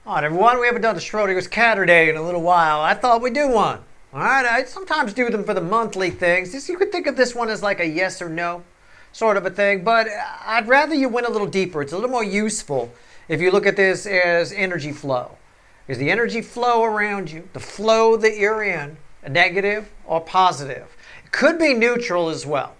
All right, everyone, we haven't done the Schrödinger's Caturday in a little while. I thought we'd do one. All right, I sometimes do them for the monthly things. You could think of this one as like a yes or no sort of a thing, but I'd rather you went a little deeper. It's a little more useful if you look at this as energy flow. Is the energy flow around you, the flow that you're in, negative or positive? It could be neutral as well.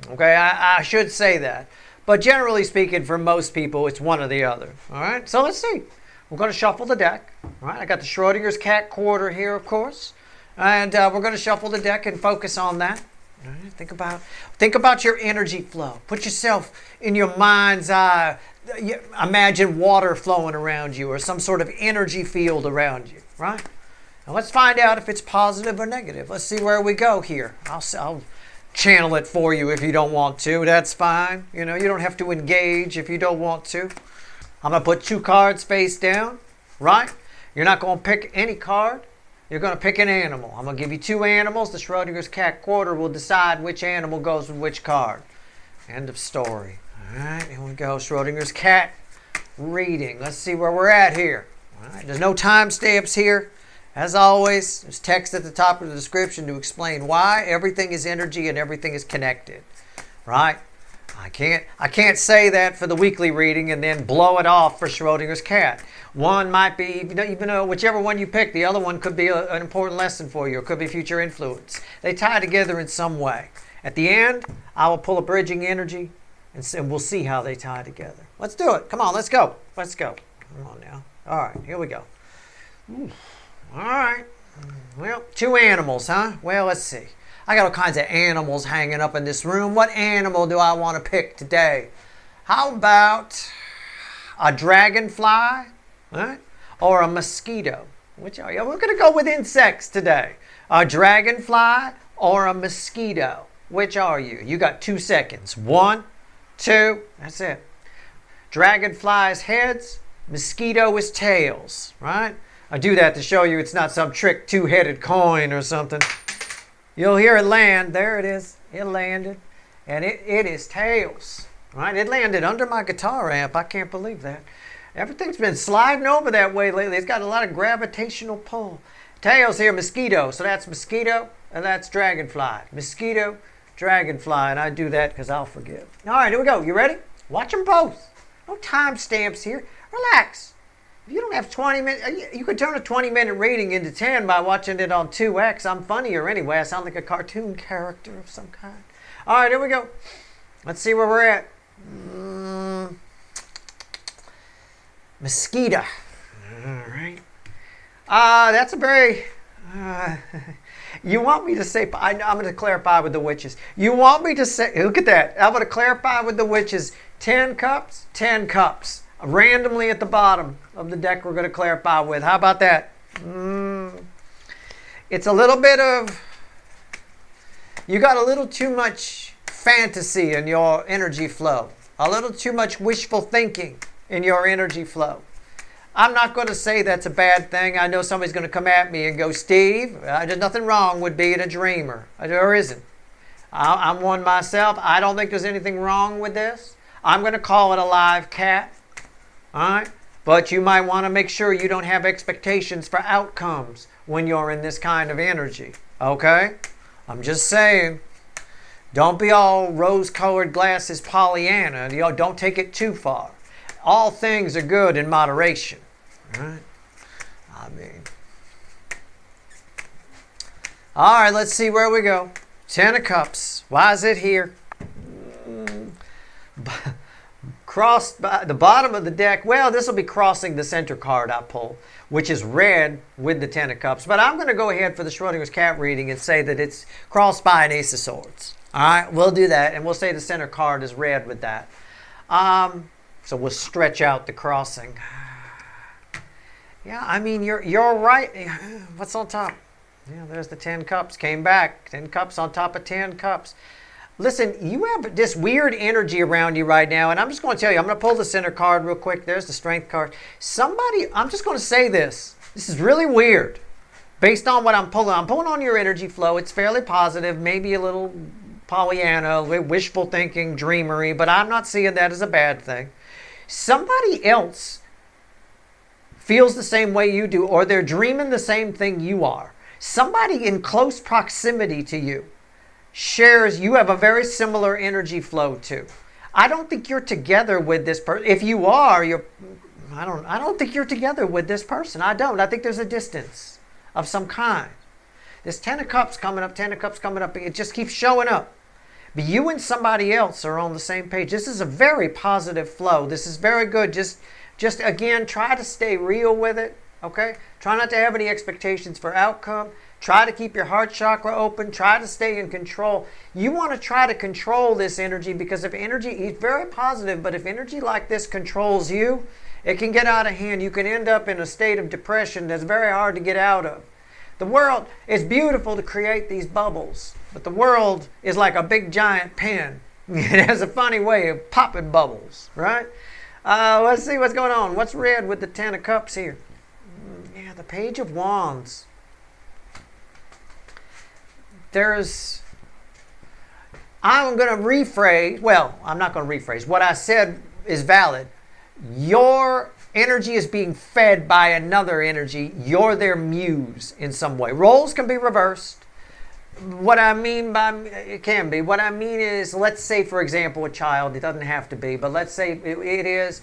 Okay, I should say that. But generally speaking, for most people, it's one or the other. All right, so let's see. We're going to shuffle the deck. All right, I got the Schrödinger's cat quarter here, of course. And we're going to shuffle the deck and focus on that. All right, think about your energy flow. Put yourself in your mind's eye. Imagine water flowing around you or some sort of energy field around you, right? Now let's find out if it's positive or negative. Let's see where we go here. I'll channel it for you if you don't want to. That's fine. You know, you don't have to engage if you don't want to. I'm going to put 2 cards face down, right? You're not going to pick any card. You're going to pick an animal. I'm going to give you 2 animals. The Schrödinger's cat quarter will decide which animal goes with which card. End of story. All right, here we go. Schrödinger's cat reading. Let's see where we're at here. All right, there's no timestamps here. As always, there's text at the top of the description to explain why everything is energy and everything is connected, right? I can't say that for the weekly reading and then blow it off for Schrödinger's cat. One might be, even though whichever one you pick, the other one could be an important lesson for you. It could be future influence. They tie together in some way. At the end, I will pull a bridging energy and we'll see how they tie together. Let's do it. Come on, let's go. Let's go. Come on now. All right, here we go. Ooh. All right. Well, 2 animals, huh? Well, let's see. I got all kinds of animals hanging up in this room. What animal do I want to pick today? How about a dragonfly, right? Or a mosquito? Which are you? We're going to go with insects today. A dragonfly or a mosquito? Which are you? You got 2 seconds. 1, 2, that's it. Dragonfly is heads, mosquito is tails, right? I do that to show you it's not some trick 2-headed coin or something. You'll hear it land. There it is. It landed. And it is tails. Right? It landed under my guitar amp. I can't believe that. Everything's been sliding over that way lately. It's got a lot of gravitational pull. Tails here, mosquito. So that's mosquito and that's dragonfly. Mosquito, dragonfly. And I do that because I'll forget. All right, here we go. You ready? Watch them both. No timestamps here. Relax. If you don't have 20 minutes, you could turn a 20-minute reading into 10 by watching it on 2x. I'm funnier anyway. I sound like a cartoon character of some kind. All right, here we go. Let's see where we're at. Mosquito. All right. That's a very... you want me to say... I'm going to clarify with the witches. You want me to say... Look at that. I'm going to clarify with the witches. 10 cups, 10 cups. Randomly at the bottom of the deck we're going to clarify with. How about that? It's a little bit of... You got a little too much fantasy in your energy flow. A little too much wishful thinking in your energy flow. I'm not going to say that's a bad thing. I know somebody's going to come at me and go, Steve, there's nothing wrong with being a dreamer. There isn't. I'm one myself. I don't think there's anything wrong with this. I'm going to call it a live cat. All right? But you might want to make sure you don't have expectations for outcomes when you're in this kind of energy. Okay? I'm just saying. Don't be all rose-colored glasses Pollyanna. Don't take it too far. All things are good in moderation. All right? I mean. All right, let's see where we go. 10 of Cups. Why is it here? Crossed by the bottom of the deck. Well, this will be crossing the center card I pull, which is red with the 10 of Cups. But I'm going to go ahead for the Schrödinger's cat reading and say that it's crossed by an Ace of Swords. All right, we'll do that, and we'll say the center card is red with that. So we'll stretch out the crossing. Yeah, I mean, you're right. What's on top? Yeah, there's the 10 cups. Came back. 10 cups on top of 10 cups. Listen, you have this weird energy around you right now, and I'm just going to tell you, I'm going to pull the center card real quick. There's the strength card. I'm just going to say this. This is really weird. Based on what I'm pulling on your energy flow. It's fairly positive, maybe a little Pollyanna, wishful thinking, dreamery, but I'm not seeing that as a bad thing. Somebody else feels the same way you do, or they're dreaming the same thing you are. Somebody in close proximity to you shares, you have a very similar energy flow to. I don't think you're together with this person. If you are, I don't think you're together with this person. I don't. I think there's a distance of some kind. This Ten of Cups coming up, Ten of Cups coming up. It just keeps showing up. But you and somebody else are on the same page. This is a very positive flow. This is very good. Just again, try to stay real with it. Okay? Try not to have any expectations for outcome. Try to keep your heart chakra open. Try to stay in control. You want to try to control this energy, because if energy, it's very positive, but if energy like this controls you, it can get out of hand. You can end up in a state of depression that's very hard to get out of. The world is beautiful to create these bubbles, but the world is like a big giant pen. It has a funny way of popping bubbles, right? Let's see what's going on. What's red with the Ten of Cups here? Yeah, the Page of Wands. I'm going to rephrase. Well, I'm not going to rephrase. What I said is valid. Your energy is being fed by another energy. You're their muse in some way. Roles can be reversed. What I mean by, it can be. What I mean is, let's say, for example, a child. It doesn't have to be, but let's say it is.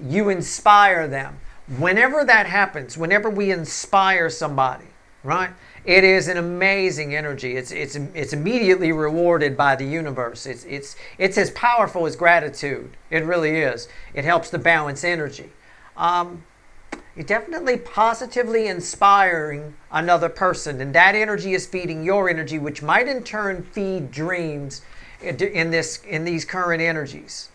You inspire them. Whenever that happens, whenever we inspire somebody, right? It is an amazing energy. It's immediately rewarded by the universe. It's as powerful as gratitude. It really is. It helps to balance energy. You're definitely positively inspiring another person, and that energy is feeding your energy, which might in turn feed dreams in these current energies.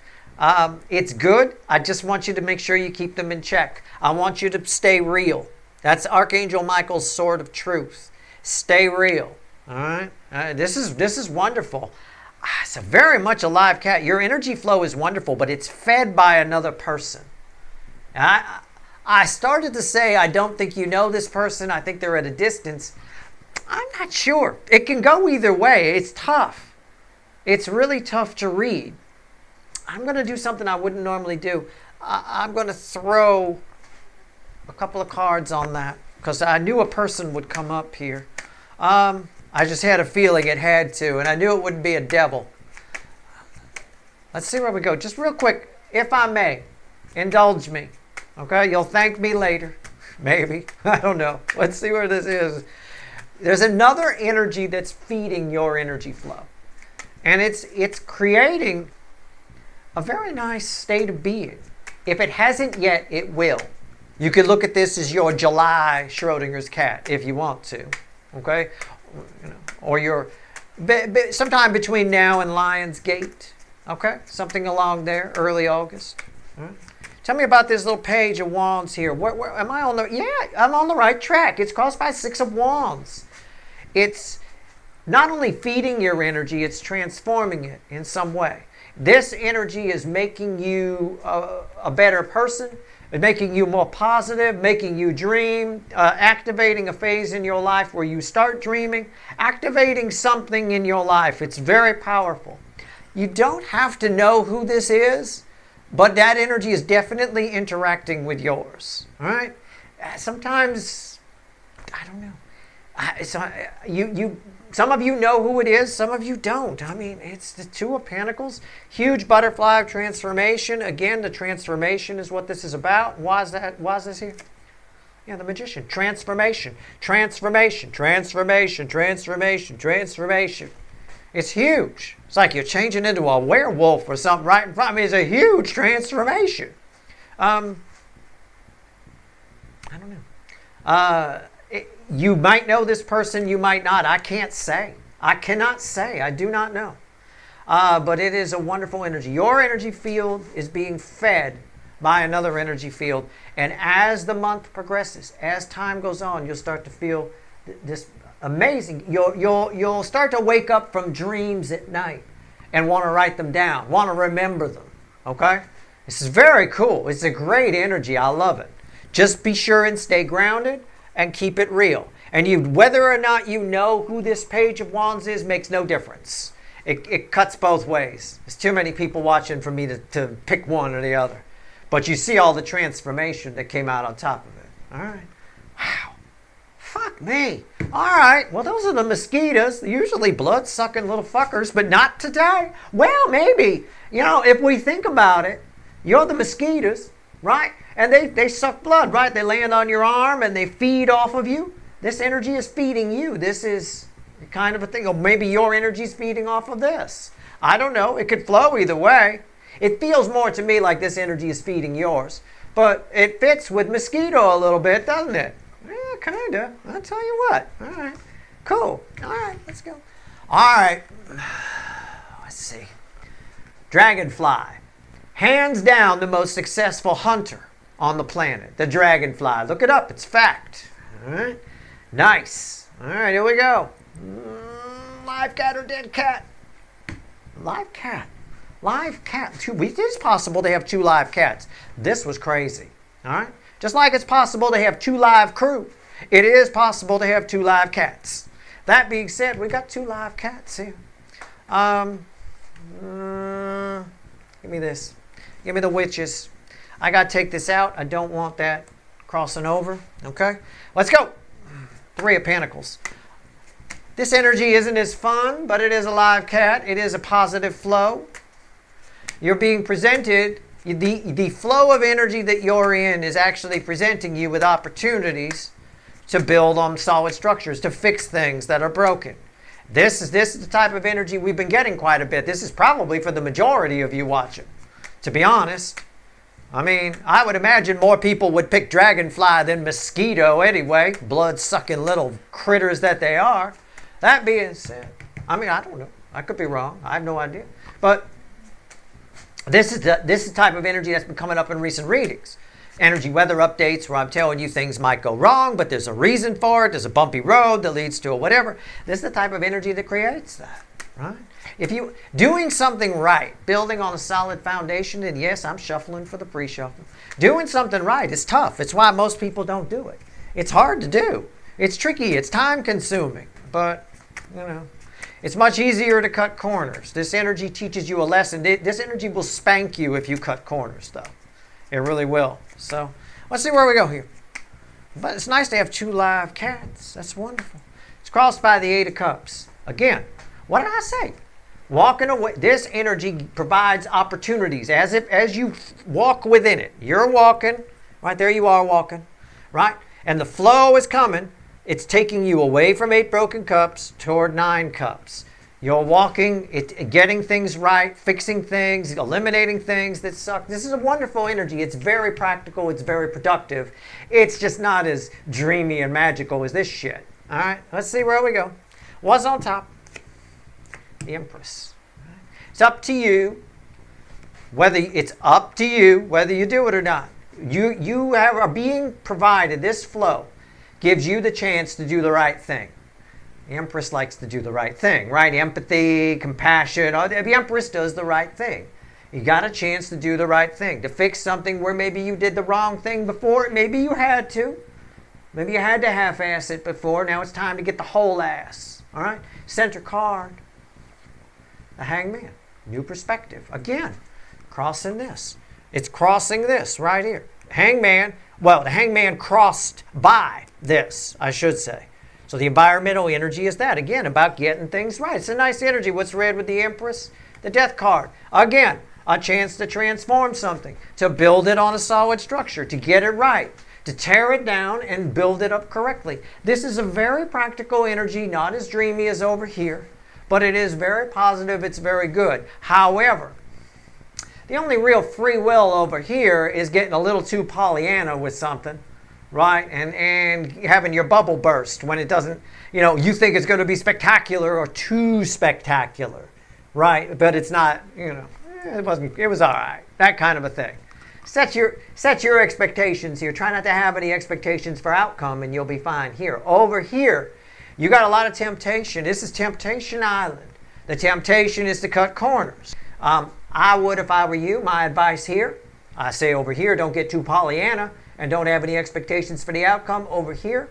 It's good. I just want you to make sure you keep them in check. I want you to stay real. That's Archangel Michael's sword of truth. Stay real. All right. This is wonderful. It's a very much alive cat. Your energy flow is wonderful, but it's fed by another person. I started to say I don't think you know this person. I think they're at a distance. I'm not sure. It can go either way. It's tough. It's really tough to read. I'm going to do something I wouldn't normally do. I'm going to throw a couple of cards on that, because I knew a person would come up here. I just had a feeling it had to, and I knew it wouldn't be a devil. Let's see where we go. Just real quick, if I may, indulge me. Okay, you'll thank me later. Maybe. I don't know. Let's see where this is. There's another energy that's feeding your energy flow. And it's creating a very nice state of being. If it hasn't yet, it will. You could look at this as your July Schrödinger's cat if you want to. Okay? Or your sometime between now and Lion's Gate. Okay? Something along there, early August. All right. Tell me about this little Page of Wands here. Where am I on the? Yeah, I'm on the right track. It's caused by Six of Wands. It's not only feeding your energy, it's transforming it in some way. This energy is making you a better person, making you more positive, making you dream, activating a phase in your life where you start dreaming, activating something in your life. It's very powerful. You don't have to know who this is, but that energy is definitely interacting with yours. All right? Sometimes, I don't know. Some of you know who it is. Some of you don't. I mean, it's the Two of Pentacles. Huge butterfly of transformation. Again, the transformation is what this is about. Why is that? Why is this here? Yeah, the Magician. Transformation. Transformation. Transformation. Transformation. Transformation. It's huge. It's like you're changing into a werewolf or something right in front of me. It's a huge transformation. I don't know. You might know this person, you might not. I can't say. I cannot say. I do not know. But it is a wonderful energy. Your energy field is being fed by another energy field. And as the month progresses, as time goes on, you'll start to feel this amazing. You'll start to wake up from dreams at night and want to write them down, want to remember them. Okay? This is very cool. It's a great energy. I love it. Just be sure and stay grounded and keep it real. And whether or not you know who this Page of Wands is makes no difference. It cuts both ways. There's too many people watching for me to pick one or the other. But you see all the transformation that came out on top of it. All right. Wow. Fuck me. All right. Well, those are the mosquitoes. They're usually blood-sucking little fuckers, but not today. Well, maybe. If we think about it, you're the mosquitoes, right? And they suck blood, right? They land on your arm and they feed off of you. This energy is feeding you. This is kind of a thing. Or maybe your energy is feeding off of this. I don't know. It could flow either way. It feels more to me like this energy is feeding yours. But it fits with mosquito a little bit, doesn't it? Yeah, kind of. I'll tell you what. All right. Cool. All right, let's go. All right. Let's see. Dragonfly. Hands down the most successful hunter on the planet. The dragonfly. Look it up. It's fact. All right. Nice. All right, here we go. Live cat or dead cat? Live cat. Live cat. It is possible to have 2 live cats. This was crazy. All right? Just like it's possible to have 2 live crew, it is possible to have 2 live cats. That being said, we got 2 live cats here. Give me this. Give me the witches. I got to take this out. I don't want that crossing over. Okay? Let's go. 3 of Pentacles. This energy isn't as fun, but it is a live cat. It is a positive flow. You're being presented, the flow of energy that you're in is actually presenting you with opportunities to build on solid structures, to fix things that are broken. This is the type of energy we've been getting quite a bit. This is probably for the majority of you watching, to be honest. I mean, I would imagine more people would pick dragonfly than mosquito anyway, blood-sucking little critters that they are. That being said, I mean, I don't know. I could be wrong. I have no idea. But this is the type of energy that's been coming up in recent readings. Energy weather updates where I'm telling you things might go wrong, but there's a reason for it. There's a bumpy road that leads to a whatever. This is the type of energy that creates that, right? If you doing something right, building on a solid foundation, and yes, I'm shuffling for the pre-shuffle. Doing something right is tough. It's why most people don't do it. It's hard to do. It's tricky. It's time-consuming. But, it's much easier to cut corners. This energy teaches you a lesson. This energy will spank you if you cut corners, though. It really will. So, let's see where we go here. But it's nice to have 2 live cats. That's wonderful. It's crossed by the 8 of Cups. Again, what did I say? Walking away. This energy provides opportunities as you walk within it. You're walking. Right there you are walking. Right? And the flow is coming. It's taking you away from 8 broken cups toward 9 cups. You're walking, getting things right, fixing things, eliminating things that suck. This is a wonderful energy. It's very practical. It's very productive. It's just not as dreamy and magical as this shit. All right, let's see where we go. What's on top? The Empress. It's up to you whether you do it or not. You are being provided this flow. Gives you the chance to do the right thing. The Empress likes to do the right thing, right? Empathy, compassion. The Empress does the right thing. You got a chance to do the right thing, to fix something where maybe you did the wrong thing before. Maybe you had to. Maybe you had to half-ass it before. Now it's time to get the whole ass. All right? Center card. The Hangman. New perspective. Again, crossing this. It's crossing this right here. Hangman. Well, the Hangman crossed by this, I should say. So the environmental energy is that. Again, about getting things right. It's a nice energy. What's read with the Empress? The Death card. Again, a chance to transform something, to build it on a solid structure, to get it right, to tear it down and build it up correctly. This is a very practical energy, not as dreamy as over here, but it is very positive. It's very good. However, the only real free will over here is getting a little too Pollyanna with something, right? And having your bubble burst when it doesn't, you think it's going to be spectacular or too spectacular, right? But it's not, it was all right. That kind of a thing. Set your expectations here. Try not to have any expectations for outcome and you'll be fine here. Over here, you got a lot of temptation. This is Temptation Island. The temptation is to cut corners. I would, if I were you, my advice here, I say over here, don't get too Pollyanna and don't have any expectations for the outcome. Over here,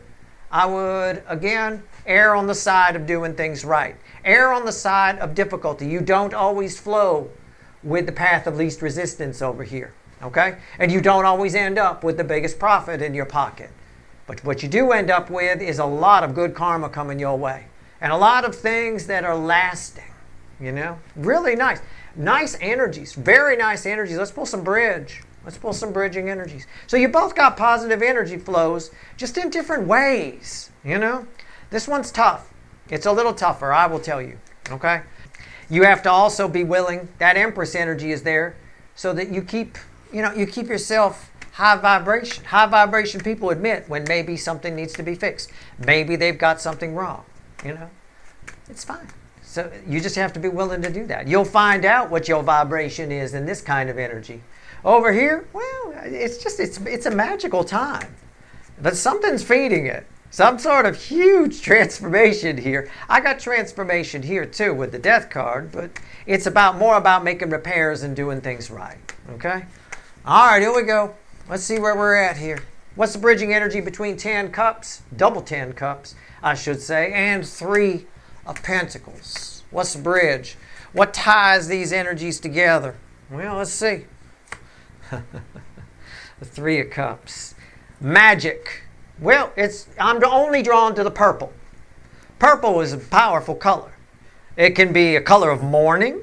I would, again, err on the side of doing things right. Err on the side of difficulty. You don't always flow with the path of least resistance over here, okay? And you don't always end up with the biggest profit in your pocket. But what you do end up with is a lot of good karma coming your way. And a lot of things that are lasting, Really nice. Nice energies, very nice energies. Let's pull some bridge. Let's pull some bridging energies. So you both got positive energy flows, just in different ways, This one's tough. It's a little tougher, I will tell you, okay? You have to also be willing, that Empress energy is there, so that you keep yourself high vibration. High vibration people admit when maybe something needs to be fixed. Maybe they've got something wrong, It's fine. So you just have to be willing to do that. You'll find out what your vibration is in this kind of energy. Over here, well, it's a magical time. But something's feeding it. Some sort of huge transformation here. I got transformation here too with the Death card, but it's more about making repairs and doing things right. Okay? All right, here we go. Let's see where we're at here. What's the bridging energy between 10 cups, double 10 cups, I should say, and 3 of Pentacles? What's the bridge? What ties these energies together? Well, let's see. The 3 of Cups. Magic. Well, I'm only drawn to the purple. Purple is a powerful color. It can be a color of mourning,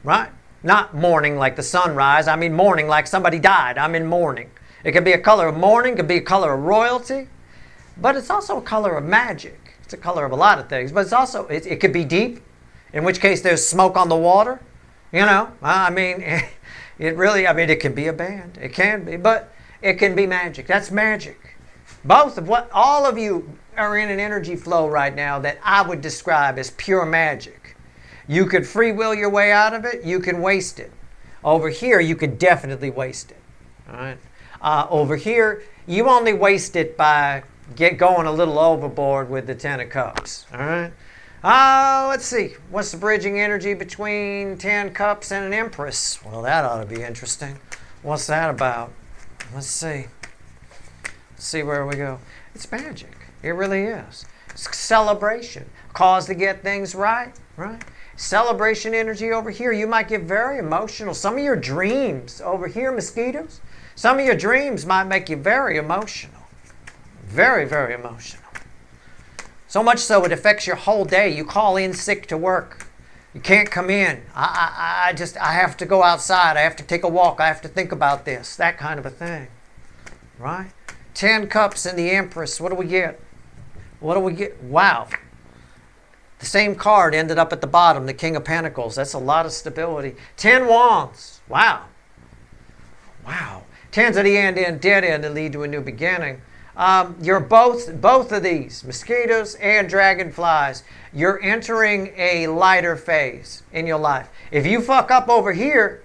right? Not mourning like the sunrise. I mean mourning like somebody died. I'm in mourning. It can be a color of mourning. It can be a color of royalty. But it's also a color of magic. It's a color of a lot of things. But it's also, it could be deep, in which case there's smoke on the water. It can be a band. It can be. But it can be magic. That's magic. All of you are in an energy flow right now that I would describe as pure magic. You could free will your way out of it. You can waste it. Over here, you could definitely waste it. All right. Over here, you only waste it by going a little overboard with the 10 of Cups. All right. Let's see. What's the bridging energy between 10 Cups and an Empress? Well, that ought to be interesting. What's that about? Let's see. See where we go. It's magic. It really is. It's celebration. Cause to get things right. Celebration energy over here. You might get very emotional. Some of your dreams over here, mosquitoes, some of your dreams might make you very emotional. Very, very emotional. So much so it affects your whole day. You call in sick to work. You can't come in. I have to go outside. I have to take a walk. I have to think about this. That kind of a thing. Right? 10 Cups and the Empress. What do we get? Wow. The same card ended up at the bottom, the King of Pentacles. That's a lot of stability. 10 Wands. Wow. 10s at the end, dead end, that lead to a new beginning. You're both of these, mosquitoes and dragonflies, you're entering a lighter phase in your life. If you fuck up over here,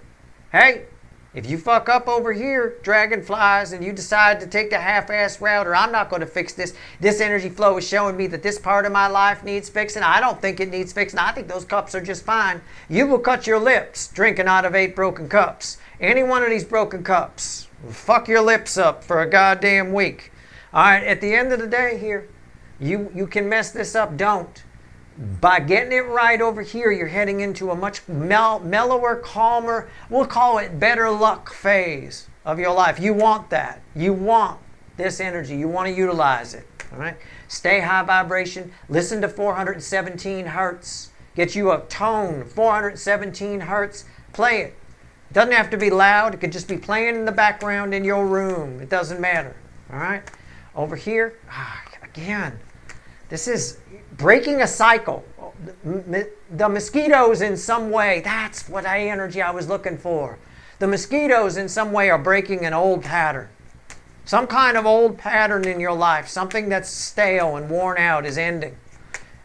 dragonflies, and you decide to take the half-ass route, or I'm not going to fix this energy flow is showing me that this part of my life needs fixing. I don't think it needs fixing. I think those cups are just fine. You will cut your lips drinking out of 8 broken cups. Any one of these broken cups will fuck your lips up for a goddamn week. All right, at the end of the day here, you can mess this up. Don't. By getting it right over here, you're heading into a much mellower, calmer, we'll call it better luck phase of your life. You want that. You want this energy. You want to utilize it. All right? Stay high vibration. Listen to 417 hertz. Get you a tone, 417 hertz. Play it. It doesn't have to be loud. It could just be playing in the background in your room. It doesn't matter. All right? Over here, again, this is breaking a cycle. The mosquitoes in some way, that's what energy I was looking for. The mosquitoes in some way are breaking an old pattern. Some kind of old pattern in your life, something that's stale and worn out is ending.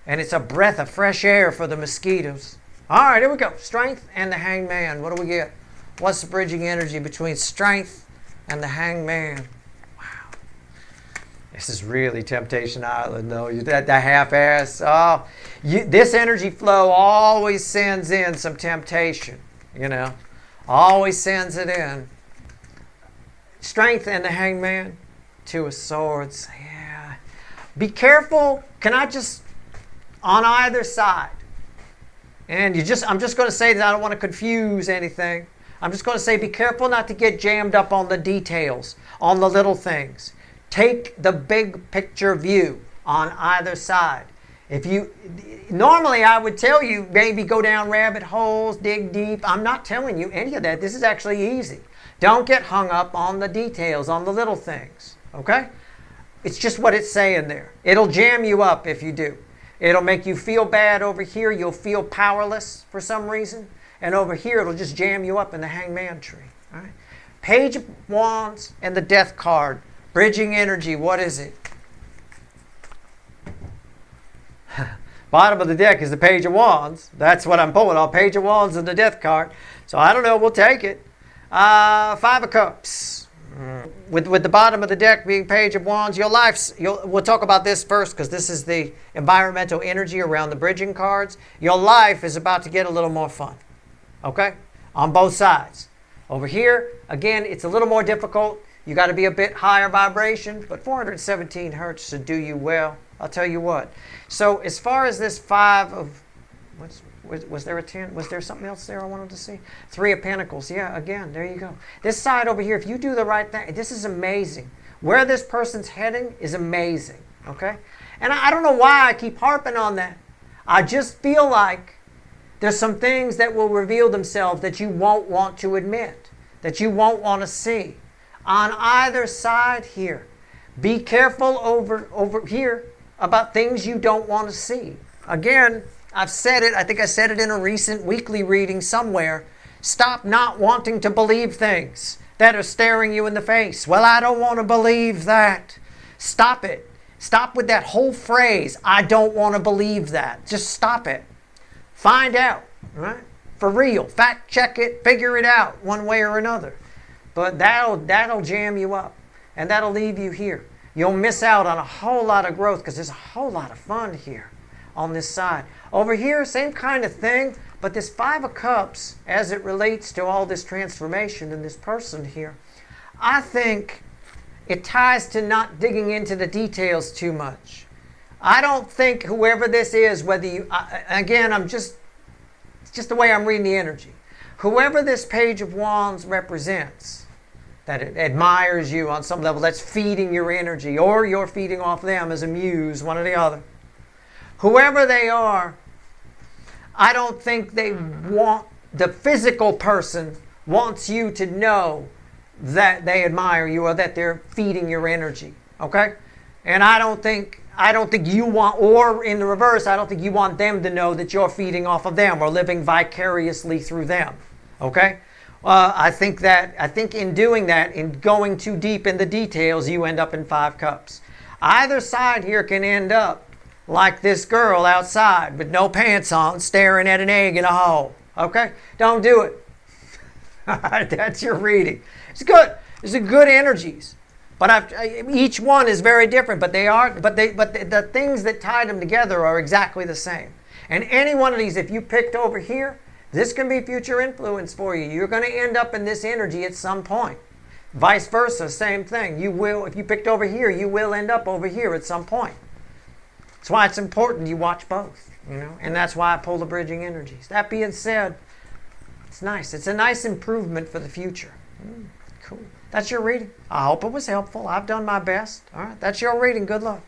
And it's a breath of fresh air for the mosquitoes. All right, here we go. Strength and the Hangman. What do we get? What's the bridging energy between Strength and the Hangman? This is really Temptation Island, though. The half-ass. This energy flow always sends in some temptation, Always sends it in. Strength and the Hangman. 2 of Swords. Yeah. Be careful. Can I just, on either side. And I'm just going to say that I don't want to confuse anything. I'm just going to say be careful not to get jammed up on the details, on the little things. Take the big picture view on either side. Normally I would tell you maybe go down rabbit holes, dig deep. I'm not telling you any of that. This is actually easy. Don't get hung up on the details, on the little things, okay? It's just what it's saying there. It'll jam you up if you do. It'll make you feel bad over here. You'll feel powerless for some reason. And over here, it'll just jam you up in the hangman tree. All right? Page of Wands and the Death card. Bridging energy, what is it? Bottom of the deck is the Page of Wands. That's what I'm pulling off. Page of Wands and the Death card. So I don't know. We'll take it. Five of Cups. With the bottom of the deck being Page of Wands, we'll talk about this first because this is the environmental energy around the bridging cards. Your life is about to get a little more fun. Okay? On both sides. Over here, again, it's a little more difficult. You got to be a bit higher vibration, but 417 hertz should do you well. I'll tell you what. So as far as this five of, was there a 10? Was there something else there I wanted to see? Three of Pentacles. Yeah, again, there you go. This side over here, if you do the right thing, this is amazing. Where this person's heading is amazing, okay? And I don't know why I keep harping on that. I just feel like there's some things that will reveal themselves that you won't want to admit, that you won't want to see. On either side here, be careful over here about things you don't want to see. Again, I've said it, I think I said it in a recent weekly reading somewhere. Stop not wanting to believe things that are staring you in the face. Well, I don't want to believe that. Stop it. Stop with that whole phrase, I don't want to believe that. Just stop it. Find out, right? For real. Fact check it, figure it out one way or another. But that'll jam you up, and that'll leave you here. You'll miss out on a whole lot of growth because there's a whole lot of fun here on this side. Over here, same kind of thing, but this Five of Cups, as it relates to all this transformation in this person here, I think it ties to not digging into the details too much. I don't think whoever this is, whether you, again, it's just the way I'm reading the energy. Whoever this Page of Wands represents, that it admires you on some level, that's feeding your energy, or you're feeding off them as a muse, one or the other. Whoever they are, I don't think they want, the physical person wants you to know that they admire you or that they're feeding your energy, okay? And I don't think you want, or in the reverse, I don't think you want them to know that you're feeding off of them or living vicariously through them, okay? I think in doing that, in going too deep in the details, you end up in Five Cups. Either side here can end up like this girl outside with no pants on, staring at an egg in a hole. Okay? Don't do it. That's your reading. It's good. These are good energies. But each one is very different, but the things that tied them together are exactly the same. And any one of these, if you picked over here, this can be future influence for you. You're going to end up in this energy at some point. Vice versa, same thing. You will, if you picked over here, you will end up over here at some point. That's why it's important you watch both, and that's why I pull the bridging energies. That being said, it's nice. It's a nice improvement for the future. Cool. That's your reading. I hope it was helpful. I've done my best. All right, that's your reading. Good luck.